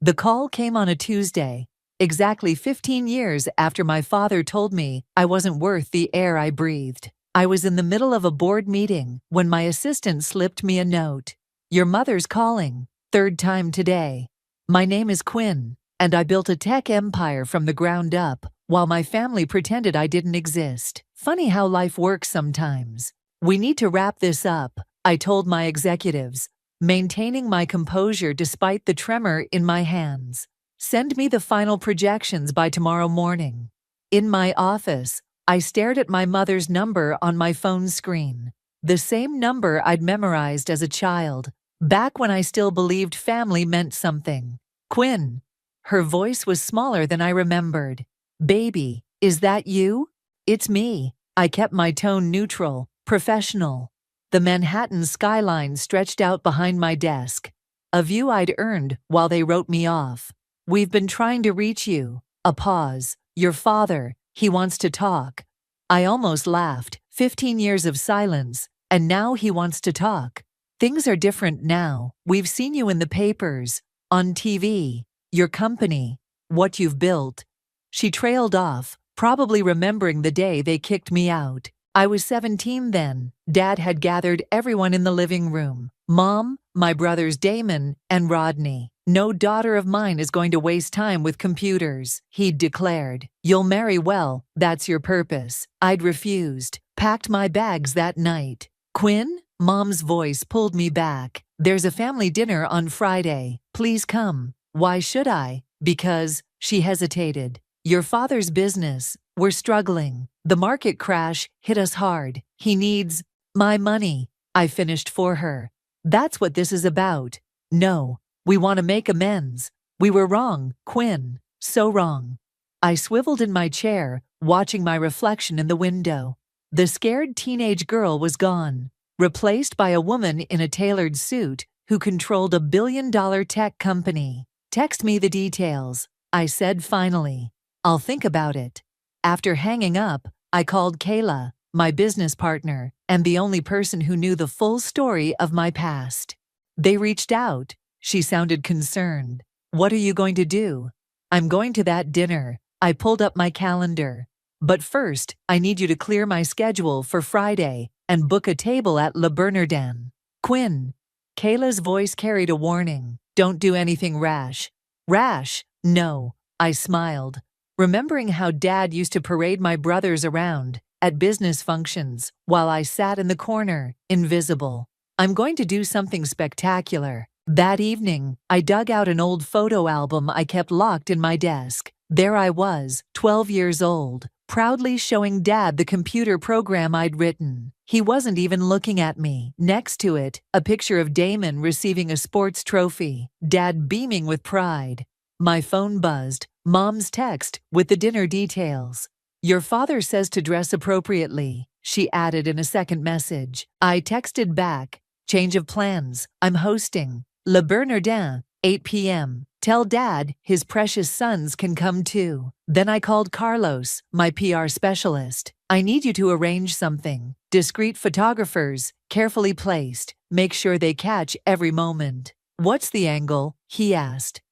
The call came on a Tuesday, exactly 15 years after my father told me I wasn't worth the air I breathed. I was in the middle of a board meeting when my assistant slipped me a note. "Your mother's calling, third time today. My name is Quinn, and I built a tech empire from the ground up while my family pretended I didn't exist." Funny how life works sometimes. "We need to wrap this up," I told my executives, maintaining my composure despite the tremor in my hands. "Send me the final projections by tomorrow morning." In my office, I stared at my mother's number on my phone screen. The same number I'd memorized as a child, back when I still believed family meant something. "Quinn." Her voice was smaller than I remembered. "Baby, is that you?" "It's me." I kept my tone neutral, professional. The Manhattan skyline stretched out behind my desk, a view I'd earned while they wrote me off. "We've been trying to reach you." A pause. "Your father, he wants to talk." I almost laughed. 15 years of silence, and now he wants to talk. "Things are different now. We've seen you in the papers, on TV, your company, what you've built." She trailed off, probably remembering the day they kicked me out. I was 17 then. Dad had gathered everyone in the living room. Mom, my brothers Damon and Rodney. "No daughter of mine is going to waste time with computers," he'd declared. "You'll marry well, that's your purpose." I'd refused, packed my bags that night. "Quinn?" Mom's voice pulled me back. "There's a family dinner on Friday. Please come." "Why should I?" "Because," she hesitated, "your father's business. We're struggling. The market crash hit us hard. He needs my money." I finished for her. "That's what this is about." "No. We want to make amends. We were wrong, Quinn. So wrong." I swiveled in my chair, watching my reflection in the window. The scared teenage girl was gone, replaced by a woman in a tailored suit who controlled $1 billion tech company. "Text me the details," I said finally. "I'll think about it." After hanging up, I called Kayla, my business partner, and the only person who knew the full story of my past. "They reached out." She sounded concerned. "What are you going to do?" "I'm going to that dinner." I pulled up my calendar. "But first, I need you to clear my schedule for Friday and book a table at Le Bernardin." "Quinn." Kayla's voice carried a warning. "Don't do anything rash." "Rash? No." I smiled, remembering how Dad used to parade my brothers around at business functions while I sat in the corner, invisible. "I'm going to do something spectacular." That evening, I dug out an old photo album I kept locked in my desk. There I was, 12 years old, proudly showing Dad the computer program I'd written. He wasn't even looking at me. Next to it, a picture of Damon receiving a sports trophy, Dad beaming with pride. My phone buzzed. Mom's text with the dinner details. "Your father says to dress appropriately," she added in a second message. I texted back, "Change of plans. I'm hosting. Le Bernardin, 8 p.m. Tell Dad his precious sons can come too." Then I called Carlos, my PR specialist. "I need you to arrange something. Discreet photographers, carefully placed. Make sure they catch every moment." "What's the angle?" he asked.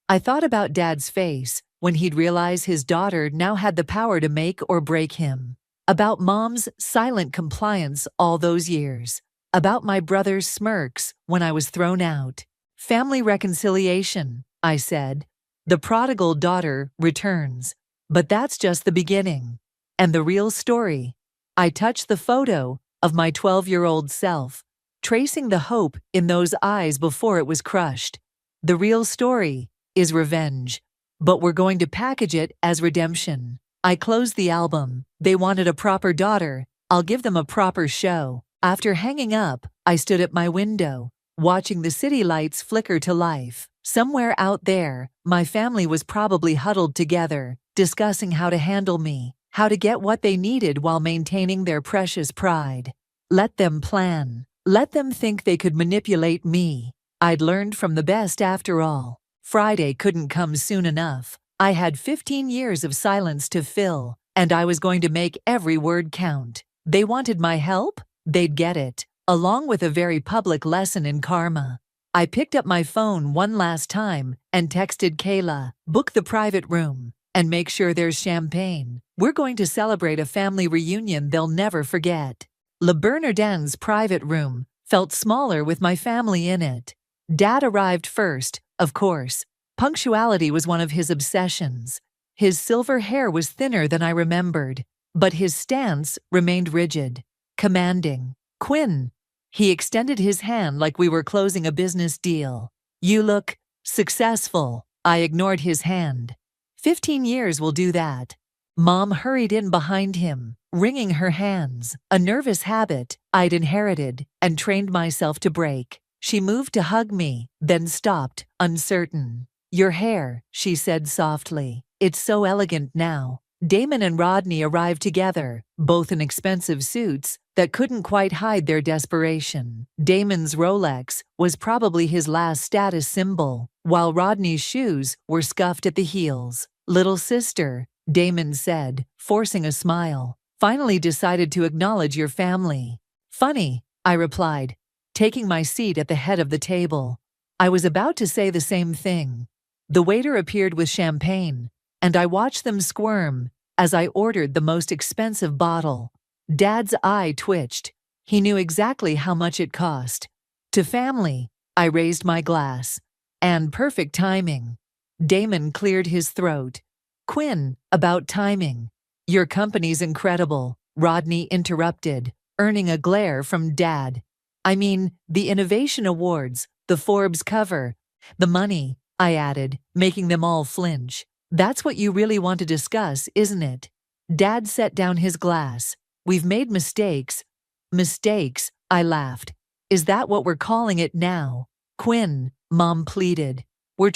I thought about Dad's face when he'd realize his daughter now had the power to make or break him. About Mom's silent compliance all those years. About my brother's smirks when I was thrown out. "Family reconciliation," I said. "The prodigal daughter returns." But that's just the beginning. And the real story. I touched the photo of my 12-year-old self, tracing the hope in those eyes before it was crushed. The real story is revenge. But we're going to package it as redemption. I closed the album. They wanted a proper daughter. I'll give them a proper show. After hanging up, I stood at my window, watching the city lights flicker to life. Somewhere out there, my family was probably huddled together, discussing how to handle me, how to get what they needed while maintaining their precious pride. Let them plan. Let them think they could manipulate me. I'd learned from the best after all. Friday couldn't come soon enough. I had 15 years of silence to fill, and I was going to make every word count. They wanted my help? They'd get it, along with a very public lesson in karma. I picked up my phone one last time and texted Kayla, "Book the private room and make sure there's champagne. We're going to celebrate a family reunion they'll never forget." Le Bernardin's private room felt smaller with my family in it. Dad arrived first, of course. Punctuality was one of his obsessions. His silver hair was thinner than I remembered, but his stance remained rigid, commanding. "Quinn." He extended his hand like we were closing a business deal. "You look successful." I ignored his hand. 15 years will do that. Mom hurried in behind him, wringing her hands, a nervous habit I'd inherited and trained myself to break. She moved to hug me, then stopped, uncertain. "Your hair," she said softly. "It's so elegant now." Damon and Rodney arrived together, both in expensive suits that couldn't quite hide their desperation. Damon's Rolex was probably his last status symbol, while Rodney's shoes were scuffed at the heels. "Little sister," Damon said, forcing a smile, "finally decided to acknowledge your family." "Funny," I replied, taking my seat at the head of the table. I was about to say the same thing. The waiter appeared with champagne, and I watched them squirm as I ordered the most expensive bottle. Dad's eye twitched. He knew exactly how much it cost. "To family," I raised my glass. "And perfect timing." Damon cleared his throat. "Quinn, about timing. Your company's incredible," Rodney interrupted, earning a glare from Dad. "I mean, the innovation awards, the Forbes cover, the money," I added, making them all flinch. "That's what you really want to discuss, isn't it?" Dad set down his glass. "We've made mistakes." "Mistakes?" I laughed. "Is that what we're calling it now?" "Quinn," Mom pleaded. You're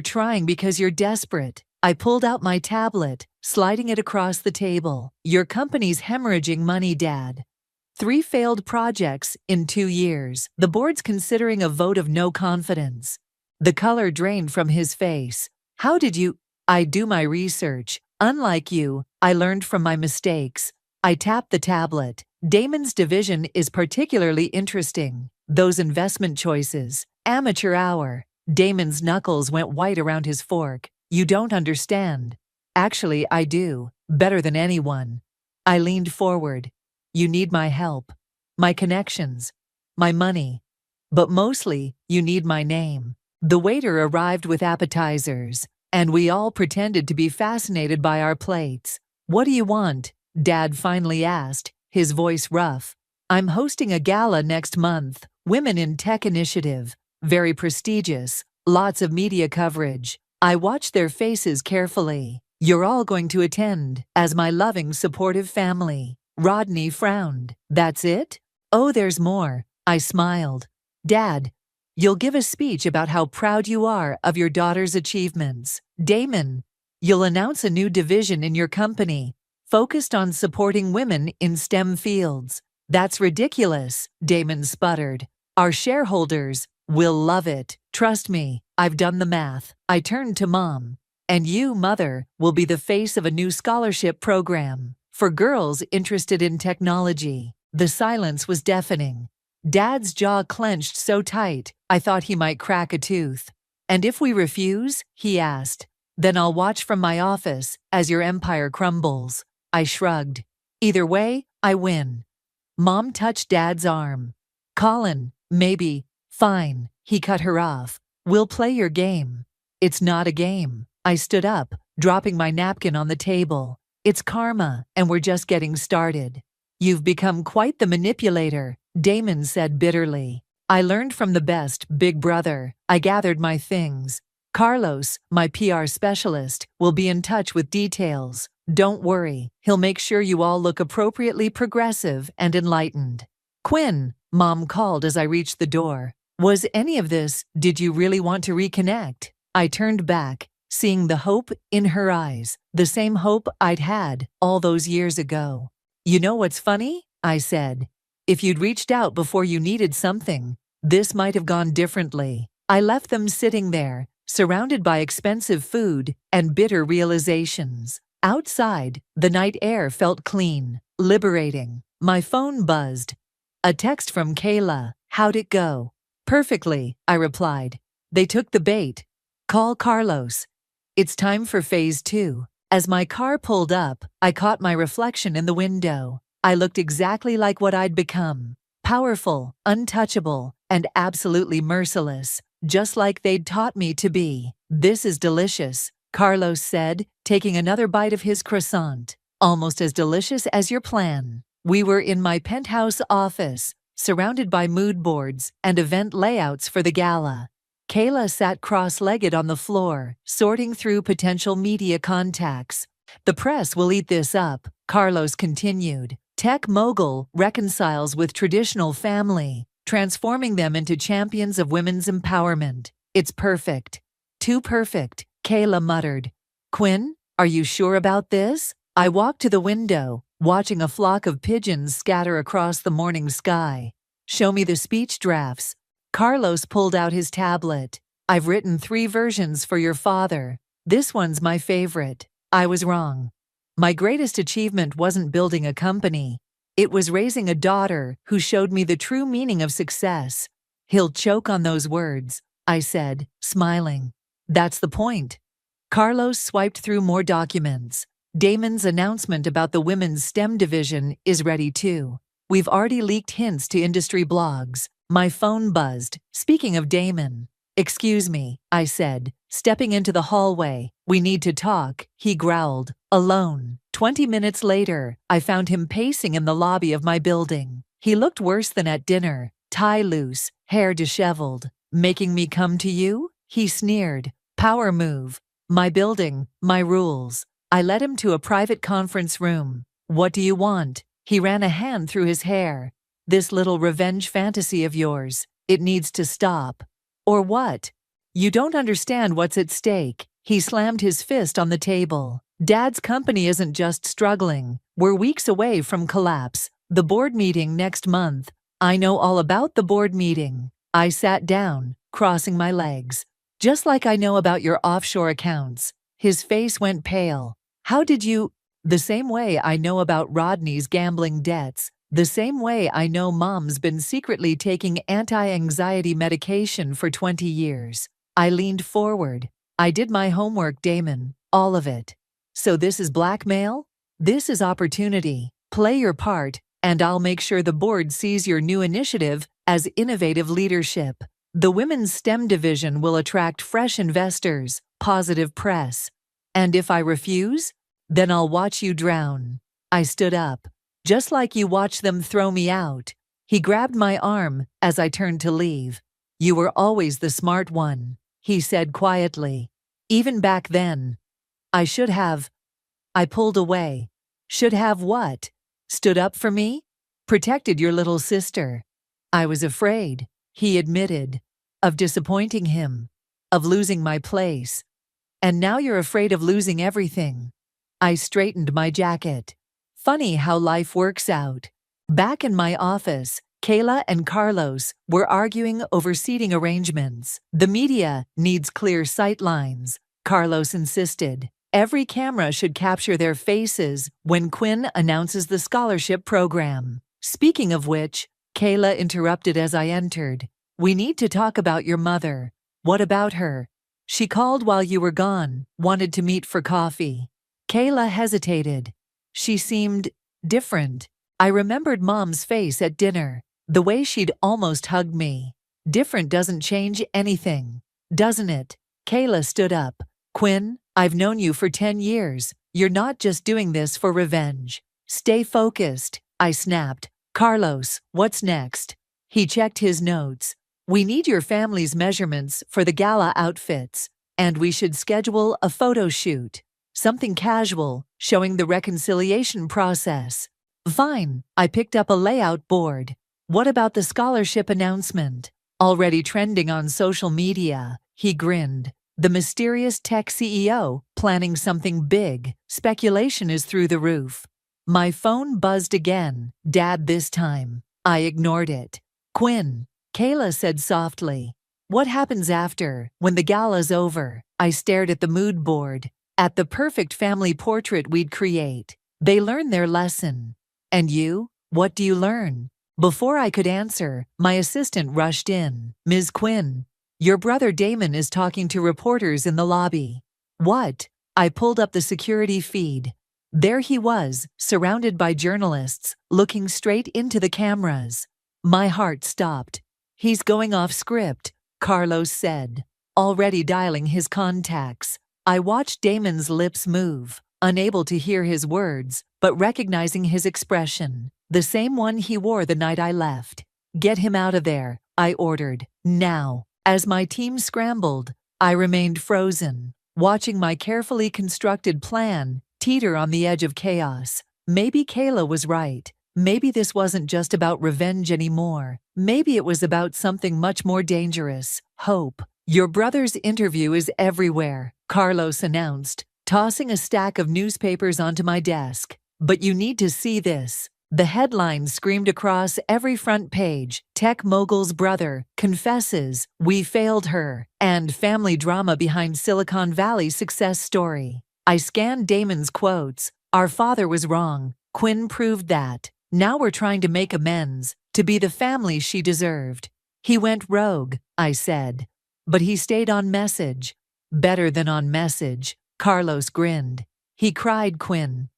trying because you're desperate." I pulled out my tablet, sliding it across the table. "Your company's hemorrhaging money, Dad. 3 failed projects in 2 years. The board's considering a vote of no confidence." The color drained from his face. "How did you—" "I do my research. Unlike you, I learned from my mistakes." I tapped the tablet. "Damon's division is particularly interesting. Those investment choices. Amateur hour." Damon's knuckles went white around his fork. "You don't understand." "Actually, I do. Better than anyone." I leaned forward. "You need my help. My connections. My money. But mostly, you need my name." The waiter arrived with appetizers, and we all pretended to be fascinated by our plates. "What do you want?" Dad finally asked, his voice rough. "I'm hosting a gala next month, Women in Tech Initiative. Very prestigious, lots of media coverage." I watched their faces carefully. "You're all going to attend, as my loving, supportive family." Rodney frowned. "That's it?" "Oh, there's more." I smiled. "Dad, you'll give a speech about how proud you are of your daughter's achievements. Damon, you'll announce a new division in your company, focused on supporting women in STEM fields." "That's ridiculous," Damon sputtered. "Our shareholders will love it. Trust me, I've done the math." I turned to Mom. "And you, Mother, will be the face of a new scholarship program for girls interested in technology." The silence was deafening. Dad's jaw clenched so tight, I thought he might crack a tooth. "And if we refuse?" he asked. "Then I'll watch from my office as your empire crumbles." I shrugged. "Either way, I win." Mom touched Dad's arm. "Colin, maybe." "Fine," he cut her off. "We'll play your game." "It's not a game." I stood up, dropping my napkin on the table. "It's karma, and we're just getting started." "You've become quite the manipulator," Damon said bitterly. "I learned from the best, big brother." I gathered my things. "Carlos, my PR specialist, will be in touch with details. Don't worry, he'll make sure you all look appropriately progressive and enlightened." "Quinn," Mom called as I reached the door. "Was any of this, did you really want to reconnect?" I turned back, seeing the hope in her eyes, the same hope I'd had all those years ago. "You know what's funny?" I said. "If you'd reached out before you needed something, this might have gone differently." I left them sitting there, surrounded by expensive food and bitter realizations. Outside, the night air felt clean, liberating. My phone buzzed. A text from Kayla. "How'd it go?" Perfectly, I replied. They took the bait. Call Carlos. It's time for phase 2. As my car pulled up, I caught my reflection in the window. I looked exactly like what I'd become. Powerful, untouchable, and absolutely merciless, just like they'd taught me to be. This is delicious, Carlos said, taking another bite of his croissant. Almost as delicious as your plan. We were in my penthouse office, surrounded by mood boards and event layouts for the gala. Kayla sat cross-legged on the floor, sorting through potential media contacts. The press will eat this up, Carlos continued. Tech mogul reconciles with traditional family, transforming them into champions of women's empowerment. It's perfect. Too perfect, Kayla muttered. Quinn, are you sure about this? I walked to the window, watching a flock of pigeons scatter across the morning sky. Show me the speech drafts. Carlos pulled out his tablet. I've written 3 versions for your father. This one's my favorite. I was wrong. My greatest achievement wasn't building a company. It was raising a daughter who showed me the true meaning of success. He'll choke on those words, I said, smiling. That's the point. Carlos swiped through more documents. Damon's announcement about the women's STEM division is ready too. We've already leaked hints to industry blogs. My phone buzzed. Speaking of Damon. Excuse me, I said, stepping into the hallway. We need to talk, he growled. Alone. 20 minutes later, I found him pacing in the lobby of my building. He looked worse than at dinner, tie loose, hair disheveled. Making me come to you? He sneered. Power move. My building, my rules. I led him to a private conference room. What do you want? He ran a hand through his hair. This little revenge fantasy of yours. It needs to stop. Or what? You don't understand what's at stake. He slammed his fist on the table. Dad's company isn't just struggling. We're weeks away from collapse. The board meeting next month. I know all about the board meeting. I sat down, crossing my legs. Just like I know about your offshore accounts. His face went pale. How did you? The same way I know about Rodney's gambling debts. The same way I know Mom's been secretly taking anti-anxiety medication for 20 years. I leaned forward. I did my homework, Damon. All of it. So this is blackmail? This is opportunity. Play your part, and I'll make sure the board sees your new initiative as innovative leadership. The women's STEM division will attract fresh investors, positive press. And if I refuse, then I'll watch you drown. I stood up. Just like you watched them throw me out. He grabbed my arm as I turned to leave. You were always the smart one, he said quietly. Even back then. I should have. I pulled away. Should have what? Stood up for me? Protected your little sister. I was afraid, he admitted, of disappointing him, of losing my place. And now you're afraid of losing everything. I straightened my jacket. Funny how life works out. Back in my office, Kayla and Carlos were arguing over seating arrangements. The media needs clear sightlines, Carlos insisted. Every camera should capture their faces when Quinn announces the scholarship program. Speaking of which, Kayla interrupted as I entered. We need to talk about your mother. What about her? She called while you were gone, wanted to meet for coffee. Kayla hesitated. She seemed different. I remembered Mom's face at dinner, the way she'd almost hugged me. Different doesn't change anything, doesn't it? Kayla stood up. Quinn, I've known you for 10 years. You're not just doing this for revenge. Stay focused, I snapped. Carlos, what's next? He checked his notes. We need your family's measurements for the gala outfits, and we should schedule a photo shoot. Something casual, showing the reconciliation process. Fine, I picked up a layout board. What about the scholarship announcement? Already trending on social media, he grinned. The mysterious tech CEO planning something big. Speculation is through the roof. My phone buzzed again, Dad this time. I ignored it. Quinn, Kayla said softly. What happens after, when the gala's over? I stared at the mood board. At the perfect family portrait we'd create. They learn their lesson. And you? What do you learn? Before I could answer, my assistant rushed in. Ms. Quinn, your brother Damon is talking to reporters in the lobby. What? I pulled up the security feed. There he was, surrounded by journalists, looking straight into the cameras. My heart stopped. He's going off script, Carlos said, already dialing his contacts. I watched Damon's lips move, unable to hear his words, but recognizing his expression, the same one he wore the night I left. Get him out of there, I ordered, now. As my team scrambled, I remained frozen, watching my carefully constructed plan teeter on the edge of chaos. Maybe Kayla was right. Maybe this wasn't just about revenge anymore. Maybe it was about something much more dangerous, hope. Your brother's interview is everywhere, Carlos announced, tossing a stack of newspapers onto my desk. But you need to see this. The headline screamed across every front page: Tech mogul's brother confesses, we failed her, and family drama behind Silicon Valley's success story. I scanned Damon's quotes. Our father was wrong. Quinn proved that. Now we're trying to make amends, to be the family she deserved. He went rogue, I said. But he stayed on message. Better than on message, Carlos grinned. He cried, Quinn.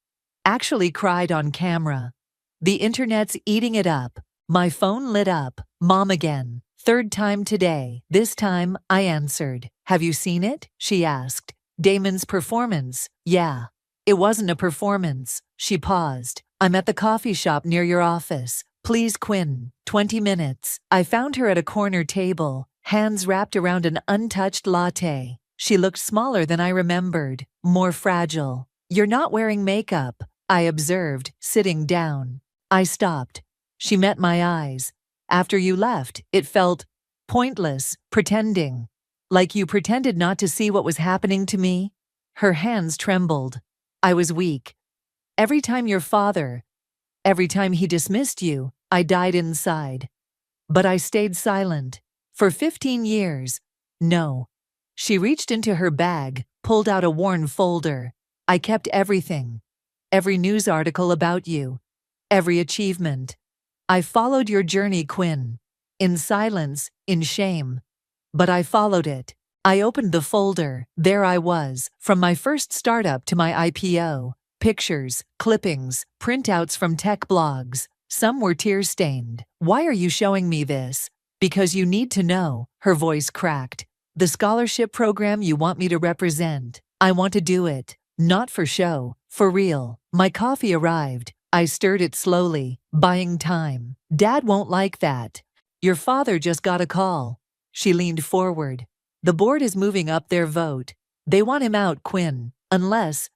Actually cried on camera. The internet's eating it up. My phone lit up. Mom again. Third time today. This time, I answered. Have you seen it? She asked. Damon's performance. Yeah. It wasn't a performance. She paused. I'm at the coffee shop near your office. Please, Quinn. 20 minutes. I found her at a corner table, hands wrapped around an untouched latte. She looked smaller than I remembered, more fragile. You're not wearing makeup, I observed, sitting down. I stopped. She met my eyes. After you left, it felt pointless, pretending. Like you pretended not to see what was happening to me. Her hands trembled. I was weak. Every time he dismissed you, I died inside. But I stayed silent. For 15 years. No. She reached into her bag, pulled out a worn folder. I kept everything. Every news article about you. Every achievement. I followed your journey, Quinn. In silence, in shame. But I followed it. I opened the folder. There I was, from my first startup to my IPO. Pictures, clippings, printouts from tech blogs. Some were tear-stained. Why are you showing me this? Because you need to know, her voice cracked. The scholarship program you want me to represent. I want to do it. Not for show, for real. My coffee arrived. I stirred it slowly, buying time. Dad won't like that. Your father just got a call. She leaned forward. The board is moving up their vote. They want him out, Quinn. Unless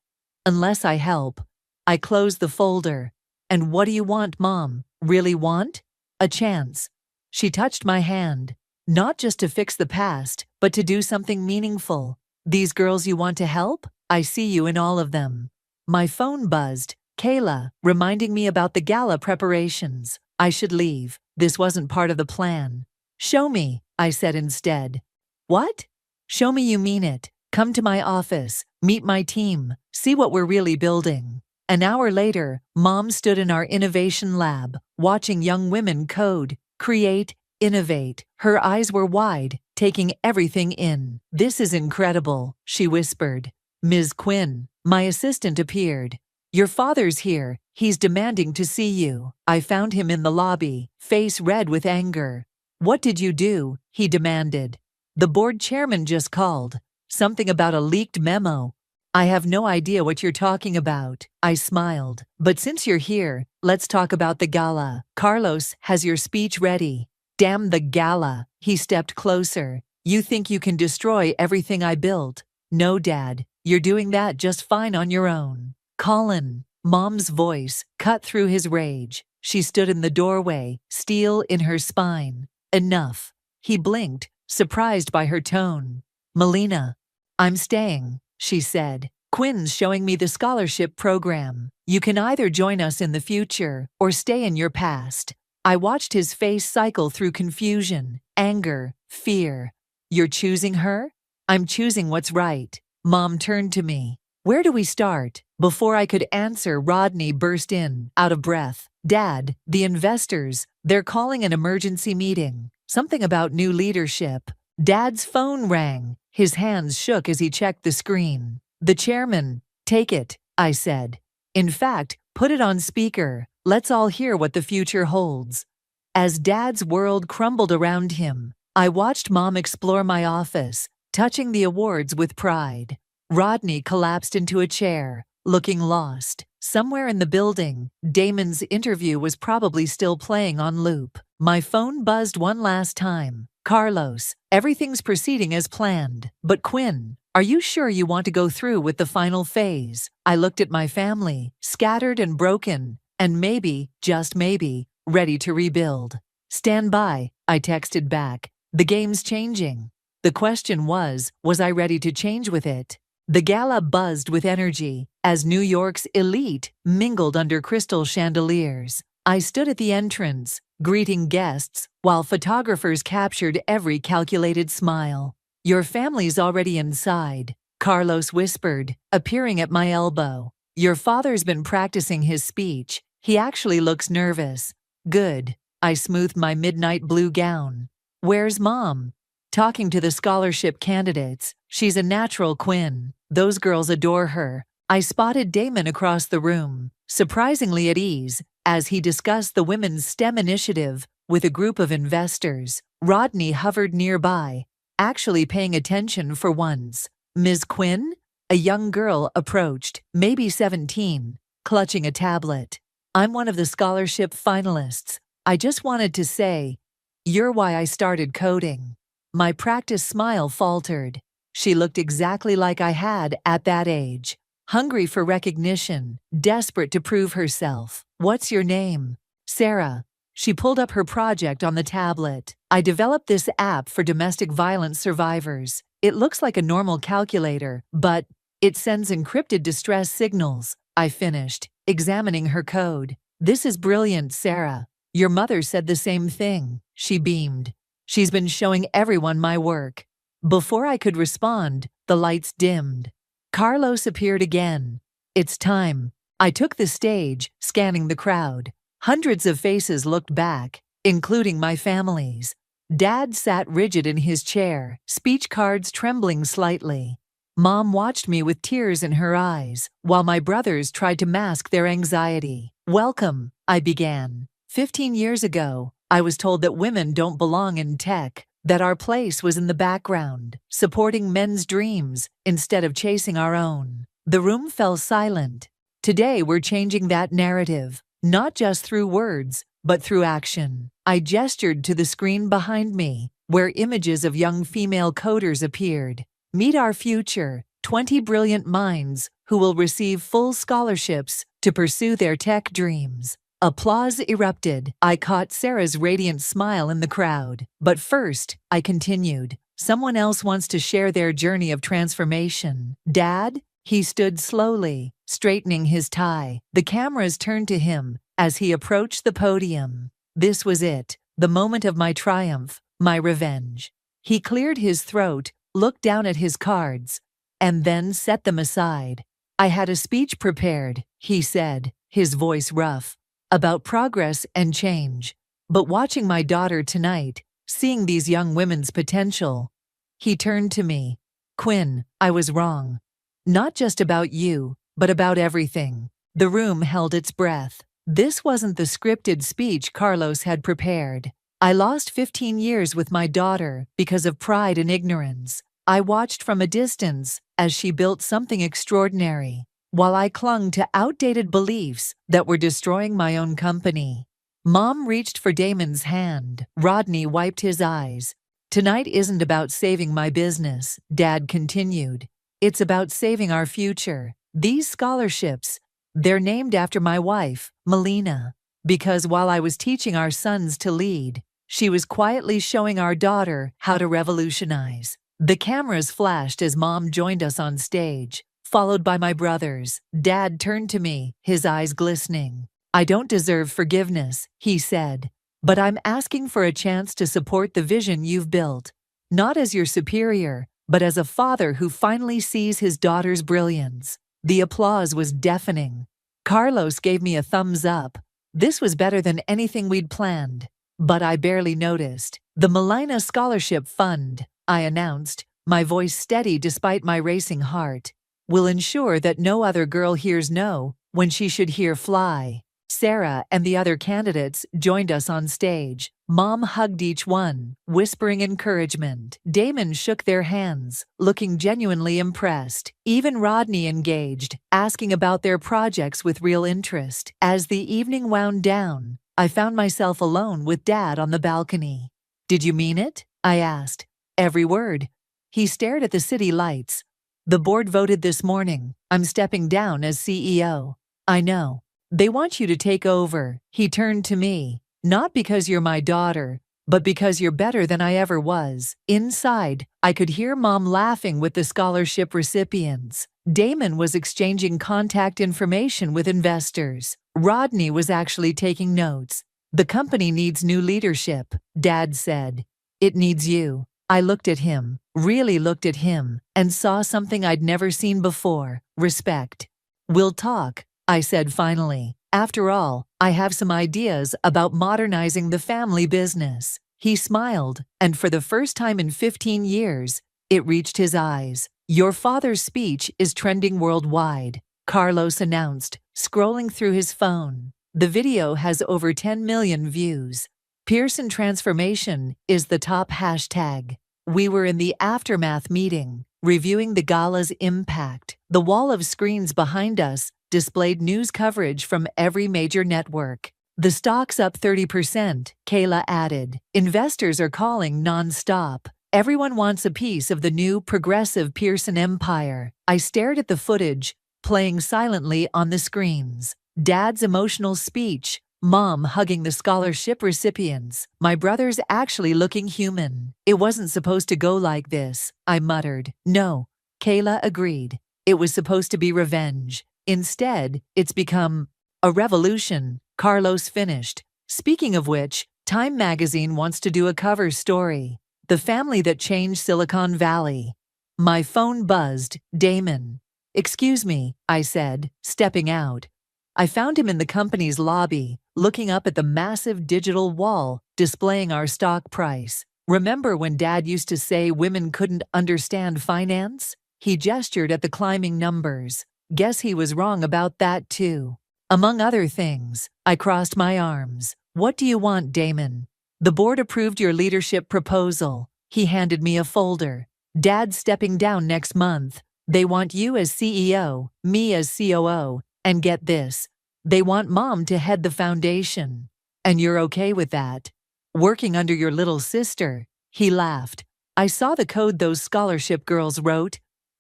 I help. I closed the folder. And what do you want, Mom? Really want? A chance. She touched my hand. Not just to fix the past, but to do something meaningful. These girls you want to help? I see you in all of them. My phone buzzed. Kayla, reminding me about the gala preparations. I should leave. This wasn't part of the plan. Show me, I said instead. What? Show me you mean it. Come to my office, meet my team, see what we're really building. An hour later, Mom stood in our innovation lab, watching young women code, create, innovate. Her eyes were wide, taking everything in. This is incredible, she whispered. Ms. Quinn, my assistant appeared. Your father's here. He's demanding to see you. I found him in the lobby, face red with anger. What did you do? He demanded. The board chairman just called. Something about a leaked memo. I have no idea what you're talking about. I smiled. But since you're here, let's talk about the gala. Carlos has your speech ready. Damn the gala. He stepped closer. You think you can destroy everything I built? No, Dad. You're doing that just fine on your own. Colin. Mom's voice cut through his rage. She stood in the doorway, steel in her spine. Enough. He blinked, surprised by her tone. Melina. I'm staying, she said. Quinn's showing me the scholarship program. You can either join us in the future or stay in your past. I watched his face cycle through confusion, anger, fear. You're choosing her? I'm choosing what's right. Mom turned to me. Where do we start? Before I could answer, Rodney burst in, out of breath. Dad, the investors, they're calling an emergency meeting. Something about new leadership. Dad's phone rang. His hands shook as he checked the screen. The chairman, take it, I said. In fact, put it on speaker. Let's all hear what the future holds. As Dad's world crumbled around him, I watched Mom explore my office, touching the awards with pride. Rodney collapsed into a chair, looking lost. Somewhere in the building, Damon's interview was probably still playing on loop. My phone buzzed one last time. Carlos, everything's proceeding as planned. But Quinn, are you sure you want to go through with the final phase? I looked at my family, scattered and broken, and maybe, just maybe, ready to rebuild. Stand by, I texted back. The game's changing. The question was I ready to change with it? The gala buzzed with energy as New York's elite mingled under crystal chandeliers. I stood at the entrance, greeting guests, while photographers captured every calculated smile. Your family's already inside, Carlos whispered, appearing at my elbow. Your father's been practicing his speech. He actually looks nervous. Good. I smoothed my midnight blue gown. Where's Mom? Talking to the scholarship candidates. She's a natural, Quinn. Those girls adore her. I spotted Damon across the room, surprisingly at ease, as he discussed the Women's STEM initiative with a group of investors. Rodney hovered nearby, actually paying attention for once. Ms. Quinn? A young girl approached, maybe 17, clutching a tablet. I'm one of the scholarship finalists. I just wanted to say, you're why I started coding. My practice smile faltered. She looked exactly like I had at that age. Hungry for recognition, desperate to prove herself. What's your name? Sarah. She pulled up her project on the tablet. I developed this app for domestic violence survivors. It looks like a normal calculator, but it sends encrypted distress signals. I finished, examining her code. This is brilliant, Sarah. Your mother said the same thing. She beamed. She's been showing everyone my work. Before I could respond, the lights dimmed. Carlos appeared again. It's time. I took the stage, scanning the crowd. Hundreds of faces looked back, including my family's. Dad sat rigid in his chair, speech cards trembling slightly. Mom watched me with tears in her eyes, while my brothers tried to mask their anxiety. Welcome, I began. 15 years ago, I was told that women don't belong in tech, that our place was in the background, supporting men's dreams instead of chasing our own. The room fell silent. Today we're changing that narrative, not just through words, but through action. I gestured to the screen behind me, where images of young female coders appeared. Meet our future, 20 brilliant minds who will receive full scholarships to pursue their tech dreams. Applause erupted. I caught Sarah's radiant smile in the crowd. But first, I continued. Someone else wants to share their journey of transformation. Dad? He stood slowly, straightening his tie. The cameras turned to him as he approached the podium. This was it, the moment of my triumph, my revenge. He cleared his throat, looked down at his cards, and then set them aside. I had a speech prepared, he said, his voice rough, about progress and change. But watching my daughter tonight, seeing these young women's potential, he turned to me. Quinn, I was wrong. Not just about you, but about everything. The room held its breath. This wasn't the scripted speech Carlos had prepared. I lost 15 years with my daughter because of pride and ignorance. I watched from a distance as she built something extraordinary, while I clung to outdated beliefs that were destroying my own company. Mom reached for Damon's hand. Rodney wiped his eyes. Tonight isn't about saving my business, Dad continued. It's about saving our future. These scholarships, they're named after my wife, Melina, because while I was teaching our sons to lead, she was quietly showing our daughter how to revolutionize. The cameras flashed as Mom joined us on stage, followed by my brothers. Dad turned to me, his eyes glistening. I don't deserve forgiveness, he said, but I'm asking for a chance to support the vision you've built, not as your superior, but as a father who finally sees his daughter's brilliance. The applause was deafening. Carlos gave me a thumbs up. This was better than anything we'd planned. But I barely noticed. "The Melina Scholarship Fund," I announced, my voice steady despite my racing heart, "will ensure that no other girl hears no when she should hear fly." Sarah and the other candidates joined us on stage. Mom hugged each one, whispering encouragement. Damon shook their hands, looking genuinely impressed. Even Rodney engaged, asking about their projects with real interest. As the evening wound down, I found myself alone with Dad on the balcony. "Did you mean it?" I asked. "Every word." He stared at the city lights. "The board voted this morning. I'm stepping down as CEO. "I know. They want you to take over." He turned to me. "Not because you're my daughter, but because you're better than I ever was." Inside, I could hear Mom laughing with the scholarship recipients. Damon was exchanging contact information with investors. Rodney was actually taking notes. "The company needs new leadership," Dad said. "It needs you." I looked at him, really looked at him, and saw something I'd never seen before: respect. "We'll talk," I said finally. "After all, I have some ideas about modernizing the family business." He smiled, and for the first time in 15 years, it reached his eyes. "Your father's speech is trending worldwide," Carlos announced, scrolling through his phone. "The video has over 10 million views. Pearson Transformation is the top hashtag." We were in the aftermath meeting, reviewing the gala's impact. The wall of screens behind us displayed news coverage from every major network. "The stock's up 30%, Kayla added. "Investors are calling non-stop. Everyone wants a piece of the new progressive Pearson empire." I stared at the footage, playing silently on the screens. Dad's emotional speech, Mom hugging the scholarship recipients, my brothers actually looking human. "It wasn't supposed to go like this," I muttered. "No," Kayla agreed. "It was supposed to be revenge. Instead, it's become a revolution," Carlos finished. "Speaking of which, Time magazine wants to do a cover story. The family that changed Silicon Valley." My phone buzzed. "Damon." "Excuse me," I said, stepping out. I found him in the company's lobby, looking up at the massive digital wall displaying our stock price. "Remember when Dad used to say women couldn't understand finance?" He gestured at the climbing numbers. Guess he was wrong about that too. Among other things, I crossed my arms. "What do you want, Damon?" "The board approved your leadership proposal." He handed me a folder. "Dad's stepping down next month. They want you as CEO, me as COO, and get this, they want Mom to head the foundation. And you're okay with that? Working under your little sister." He laughed. "I saw the code those scholarship girls wrote.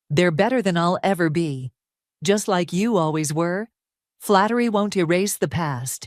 They're better than I'll ever be. Just like you always were. Flattery won't erase the past."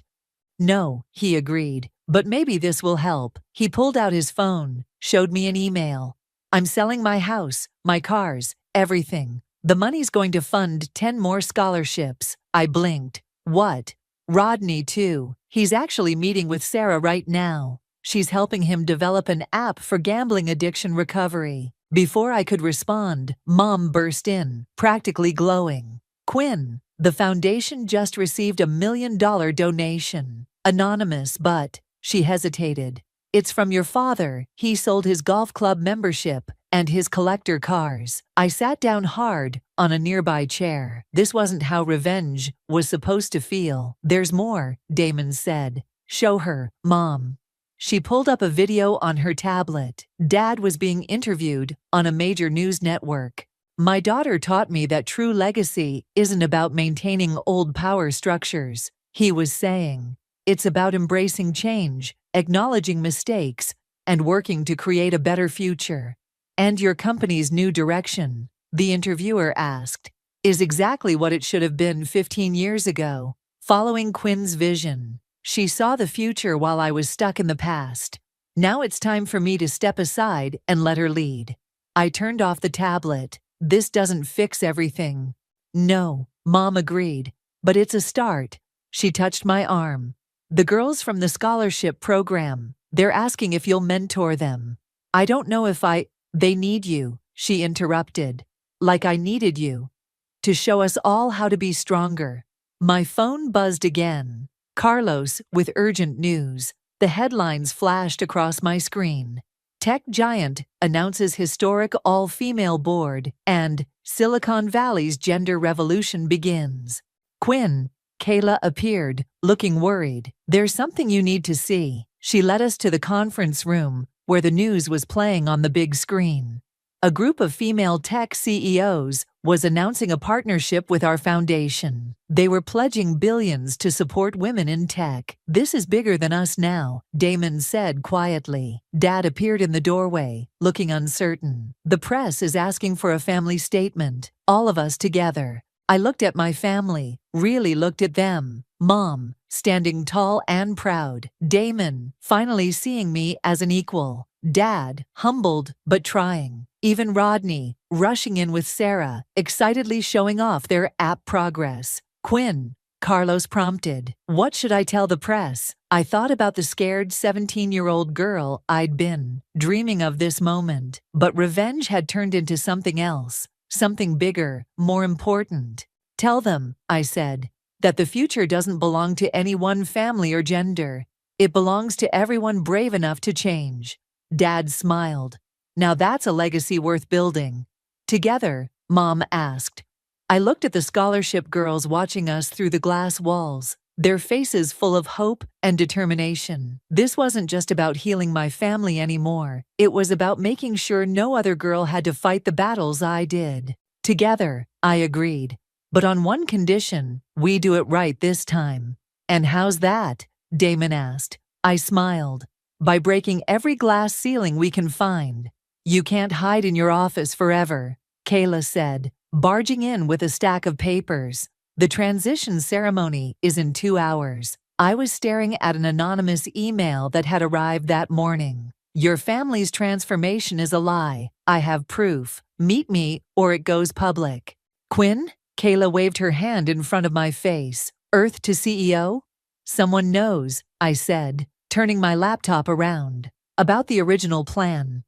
"No," he agreed, "but maybe this will help." He pulled out his phone, showed me an email. "I'm selling my house, my cars, everything. The money's going to fund 10 more scholarships." I blinked. "What?" "Rodney, too. He's actually meeting with Sarah right now. She's helping him develop an app for gambling addiction recovery." Before I could respond, Mom burst in, practically glowing. "Quinn, the foundation just received $1 million donation. Anonymous, but," she hesitated, "it's from your father. He sold his golf club membership and his collector cars." I sat down hard on a nearby chair. This wasn't how revenge was supposed to feel. "There's more," Damon said. "Show her, Mom." She pulled up a video on her tablet. Dad was being interviewed on a major news network. "My daughter taught me that true legacy isn't about maintaining old power structures," he was saying. "It's about embracing change, acknowledging mistakes, and working to create a better future." "And your company's new direction," the interviewer asked, "is exactly what it should have been 15 years ago, following Quinn's vision. She saw the future while I was stuck in the past. Now it's time for me to step aside and let her lead." I turned off the tablet. "This doesn't fix everything." "No," Mom agreed, "but it's a start." She touched my arm. "The girls from the scholarship program, they're asking if you'll mentor them." "I don't know if I—" "They need you," she interrupted. "Like I needed you." to show us all how to be stronger. My phone buzzed again. Carlos, with urgent news. The headlines flashed across my screen. Tech giant announces historic all-female board, and Silicon Valley's gender revolution begins. Quinn, Kayla appeared, looking worried. There's something you need to see. She led us to the conference room, where the news was playing on the big screen. A group of female tech CEOs was announcing a partnership with our foundation. They were pledging billions to support women in tech. This is bigger than us now, Damon said quietly. Dad appeared in the doorway, looking uncertain. The press is asking for a family statement, all of us together. I looked at my family, really looked at them. Mom, standing tall and proud. Damon, finally seeing me as an equal. Dad, humbled but trying. Even Rodney, rushing in with Sarah, excitedly showing off their app progress. Quinn, Carlos prompted. What should I tell the press? I thought about the scared 17-year-old girl I'd been, dreaming of this moment. But revenge had turned into something else, something bigger, more important. Tell them, I said, that the future doesn't belong to any one family or gender. It belongs to everyone brave enough to change. Dad smiled. Now that's a legacy worth building. Together, Mom asked. I looked at the scholarship girls watching us through the glass walls, their faces full of hope and determination. This wasn't just about healing my family anymore. It was about making sure no other girl had to fight the battles I did. Together, I agreed. But on one condition, we do it right this time. And how's that? Damon asked. I smiled. By breaking every glass ceiling we can find. You can't hide in your office forever, Kayla said, barging in with a stack of papers. The transition ceremony is in 2 hours. I was staring at an anonymous email that had arrived that morning. Your family's transformation is a lie. I have proof. Meet me or it goes public. Quinn? Kayla waved her hand in front of my face. Earth to CEO? Someone knows, I said, turning my laptop around. About the original plan.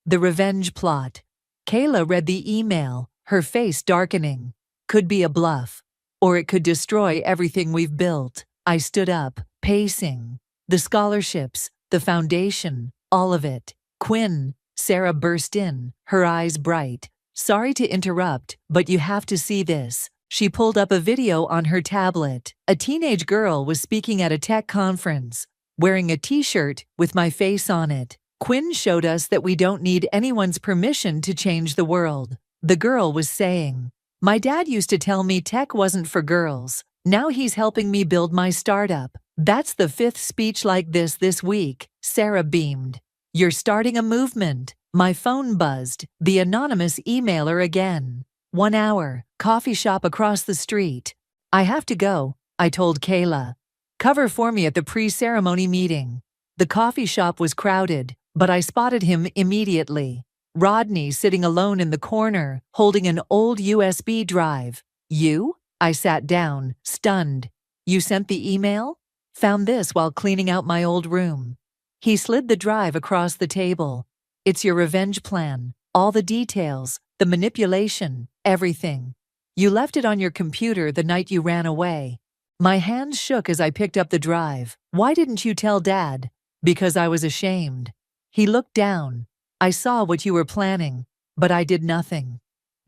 The revenge plot. Kayla read the email, her face darkening. Could be a bluff. Or it could destroy everything we've built. I stood up, pacing. The scholarships, the foundation, all of it. Quinn, Sarah burst in, her eyes bright. Sorry to interrupt, but you have to see this. She pulled up a video on her tablet. A teenage girl was speaking at a tech conference, wearing a t-shirt with my face on it. Quinn showed us that we don't need anyone's permission to change the world. The girl was saying, my dad used to tell me tech wasn't for girls. Now he's helping me build my startup. That's the 5th speech like this week, Sarah beamed. You're starting a movement. My phone buzzed, the anonymous emailer again. 1 hour, coffee shop across the street. I have to go, I told Kayla. Cover for me at the pre-ceremony meeting. The coffee shop was crowded, but I spotted him immediately. Rodney sitting alone in the corner, holding an old USB drive. You? I sat down, stunned. You sent the email? Found this while cleaning out my old room. He slid the drive across the table. It's your revenge plan. All the details, the manipulation, everything. You left it on your computer the night you ran away. My hands shook as I picked up the drive. Why didn't you tell Dad? Because I was ashamed. He looked down. I saw what you were planning, but I did nothing.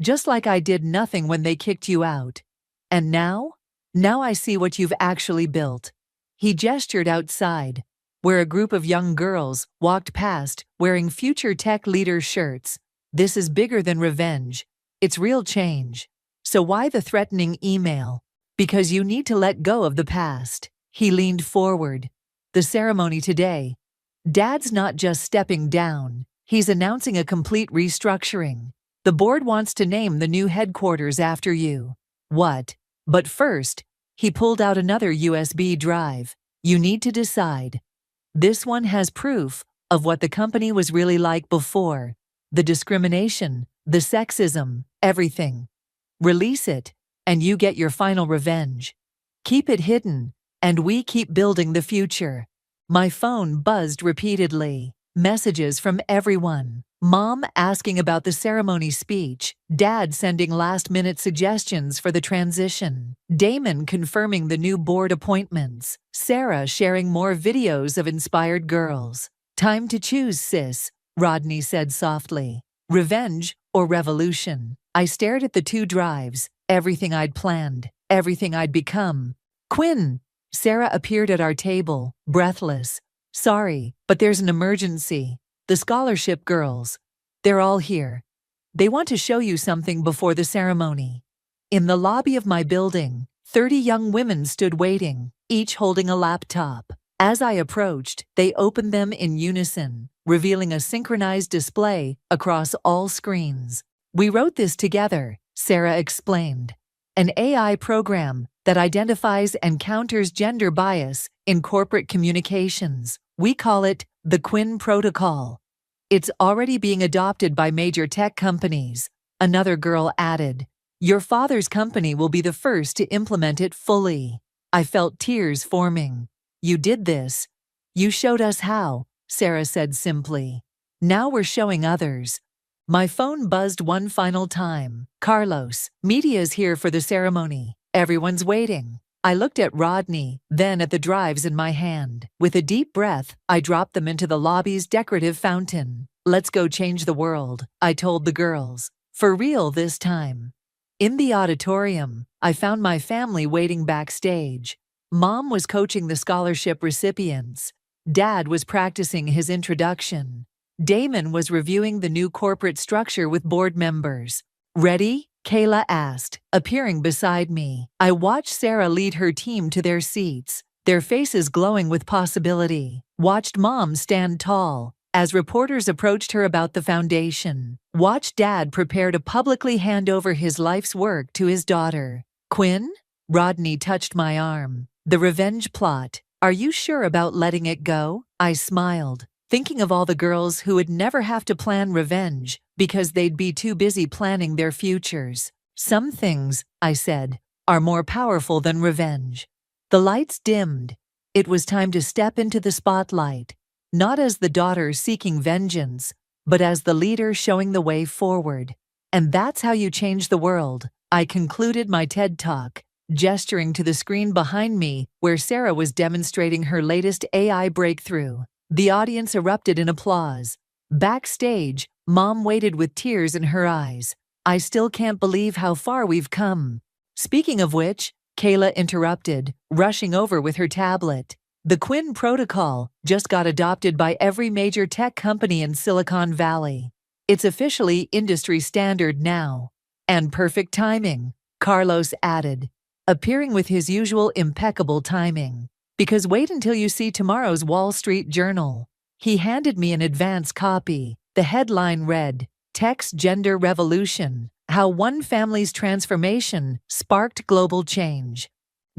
Just like I did nothing when they kicked you out. And now? Now I see what you've actually built. He gestured outside, where a group of young girls walked past wearing future tech leaders' shirts. This is bigger than revenge. It's real change. So why the threatening email? Because you need to let go of the past. He leaned forward. The ceremony today. Dad's not just stepping down. He's announcing a complete restructuring. The board wants to name the new headquarters after you. What? But first, he pulled out another USB drive. You need to decide. This one has proof of what the company was really like before. The discrimination, the sexism, everything. Release it, and you get your final revenge. Keep it hidden, and we keep building the future. My phone buzzed repeatedly. Messages from everyone. Mom asking about the ceremony speech, Dad sending last-minute suggestions for the transition, Damon confirming the new board appointments, Sarah sharing more videos of inspired girls. "Time to choose, sis," Rodney said softly. "Revenge or revolution?" I stared at the two drives, everything I'd planned, everything I'd become. "Quinn!" Sarah appeared at our table, breathless. "Sorry, but there's an emergency. The scholarship girls. They're all here. They want to show you something before the ceremony." In the lobby of my building, 30 young women stood waiting, each holding a laptop. As I approached, they opened them in unison, revealing a synchronized display across all screens. "We wrote this together," Sarah explained. "An AI program that identifies and counters gender bias in corporate communications. We call it the Quinn Protocol. It's already being adopted by major tech companies," another girl added. "Your father's company will be the first to implement it fully." I felt tears forming. "You did this. You showed us how," Sarah said simply. "Now we're showing others." My phone buzzed one final time. "Carlos, media's here for the ceremony. Everyone's waiting." I looked at Rodney, then at the drives in my hand. With a deep breath, I dropped them into the lobby's decorative fountain. "Let's go change the world," I told the girls. For real this time. In the auditorium, I found my family waiting backstage. Mom was coaching the scholarship recipients. Dad was practicing his introduction. Damon was reviewing the new corporate structure with board members. "Ready?" Kayla asked, appearing beside me. I watched Sarah lead her team to their seats, their faces glowing with possibility. Watched Mom stand tall as reporters approached her about the foundation. Watched Dad prepare to publicly hand over his life's work to his daughter. "Quinn?" Rodney touched my arm. "The revenge plot. Are you sure about letting it go?" I smiled, thinking of all the girls who would never have to plan revenge because they'd be too busy planning their futures. "Some things," I said, "are more powerful than revenge." The lights dimmed. It was time to step into the spotlight, not as the daughter seeking vengeance, but as the leader showing the way forward. "And that's how you change the world," I concluded my TED Talk, gesturing to the screen behind me where Sarah was demonstrating her latest AI breakthrough. The audience erupted in applause. Backstage, Mom waited with tears in her eyes. "I still can't believe how far we've come." "Speaking of which," Kayla interrupted, rushing over with her tablet. "The Quinn Protocol just got adopted by every major tech company in Silicon Valley. It's officially industry standard now." "And perfect timing," Carlos added, appearing with his usual impeccable timing. "Because wait until you see tomorrow's Wall Street Journal." He handed me an advance copy. The headline read, "Tech's Gender Revolution: How One Family's Transformation Sparked Global Change."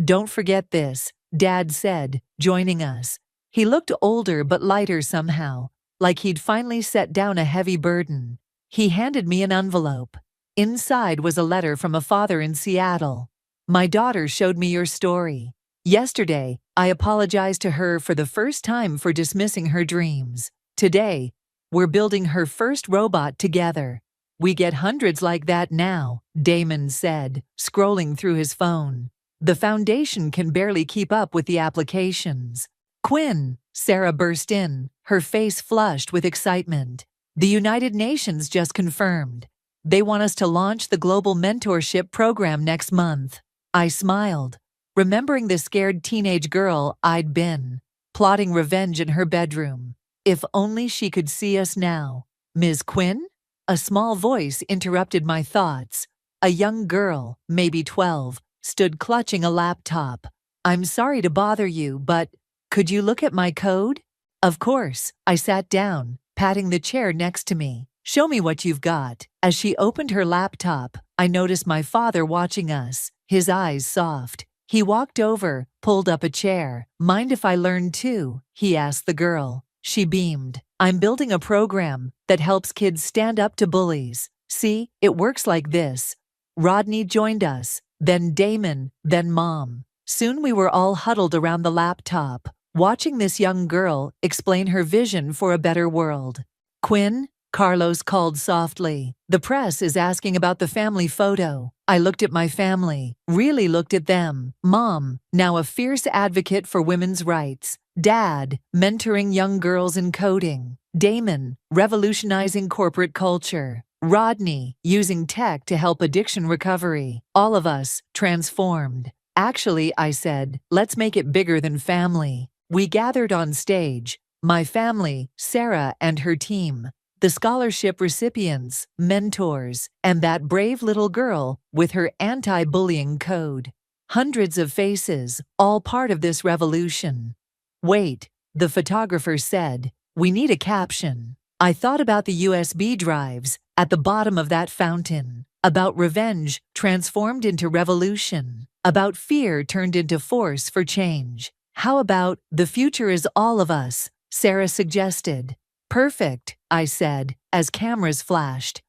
"Don't forget this," Dad said, joining us. He looked older but lighter somehow, like he'd finally set down a heavy burden. He handed me an envelope. Inside was a letter from a father in Seattle. "My daughter showed me your story. Yesterday, I apologized to her for the first time for dismissing her dreams. Today, we're building her first robot together. We get hundreds like that now," Damon said, scrolling through his phone. "The foundation can barely keep up with the applications." "Quinn," Sarah burst in, her face flushed with excitement. "The United Nations just confirmed. They want us to launch the Global Mentorship Program next month." I smiled, remembering the scared teenage girl I'd been, plotting revenge in her bedroom. If only she could see us now. "Ms. Quinn?" A small voice interrupted my thoughts. A young girl, maybe 12, stood clutching a laptop. "I'm sorry to bother you, but could you look at my code?" "Of course." I sat down, patting the chair next to me. "Show me what you've got." As she opened her laptop, I noticed my father watching us, his eyes soft. He walked over, pulled up a chair. "Mind if I learn too?" he asked the girl. She beamed. "I'm building a program that helps kids stand up to bullies. See, it works like this." Rodney joined us, then Damon, then Mom. Soon we were all huddled around the laptop, watching this young girl explain her vision for a better world. Quinn, Carlos called softly. The press is asking about the family photo. I looked at my family, really looked at them. Mom, now a fierce advocate for women's rights. Dad, mentoring young girls in coding. Damon, revolutionizing corporate culture. Rodney, using tech to help addiction recovery. All of us, transformed. Actually, I said, let's make it bigger than family. We gathered on stage. My family, Sarah and her team. The scholarship recipients, mentors, and that brave little girl with her anti-bullying code. Hundreds of faces, all part of this revolution. Wait, the photographer said, we need a caption. I thought about the USB drives at the bottom of that fountain, about revenge transformed into revolution, about fear turned into force for change. How about the future is all of us, Sarah suggested. Perfect, I said, as cameras flashed.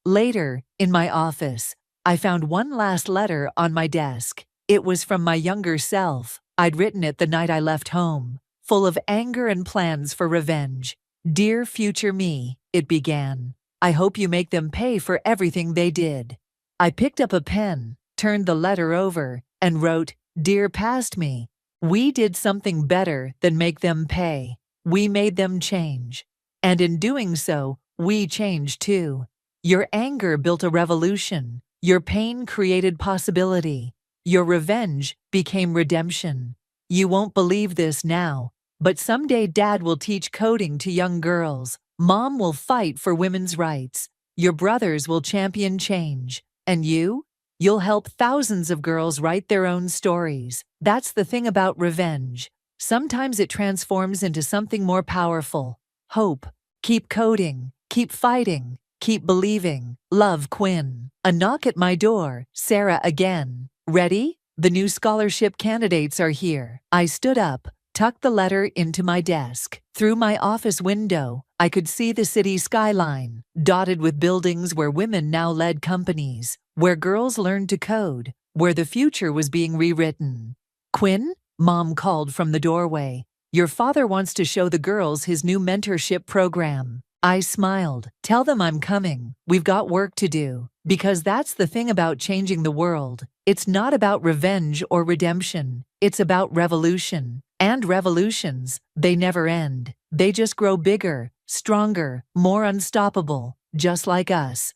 Later, in my office, I found one last letter on my desk. It was from my younger self. I'd written it the night I left home, full of anger and plans for revenge. Dear future me, it began. I hope you make them pay for everything they did. I picked up a pen, turned the letter over, and wrote, Dear past me, we did something better than make them pay. We made them change. And in doing so, we changed too. Your anger built a revolution. Your pain created possibility. Your revenge became redemption. You won't believe this now, but someday Dad will teach coding to young girls. Mom will fight for women's rights. Your brothers will champion change. And you? You'll help thousands of girls write their own stories. That's the thing about revenge. Sometimes it transforms into something more powerful. Hope. Keep coding. Keep fighting. Keep believing. Love, Quinn. A knock at my door. Sarah again. Ready? The new scholarship candidates are here. I stood up, tucked the letter into my desk. Through my office window, I could see the city skyline, dotted with buildings where women now led companies, where girls learned to code, where the future was being rewritten. Quinn? Mom called from the doorway. Your father wants to show the girls his new mentorship program. I smiled. Tell them I'm coming. We've got work to do. Because that's the thing about changing the world. It's not about revenge or redemption. It's about revolution. And revolutions, they never end. They just grow bigger, stronger, more unstoppable, just like us.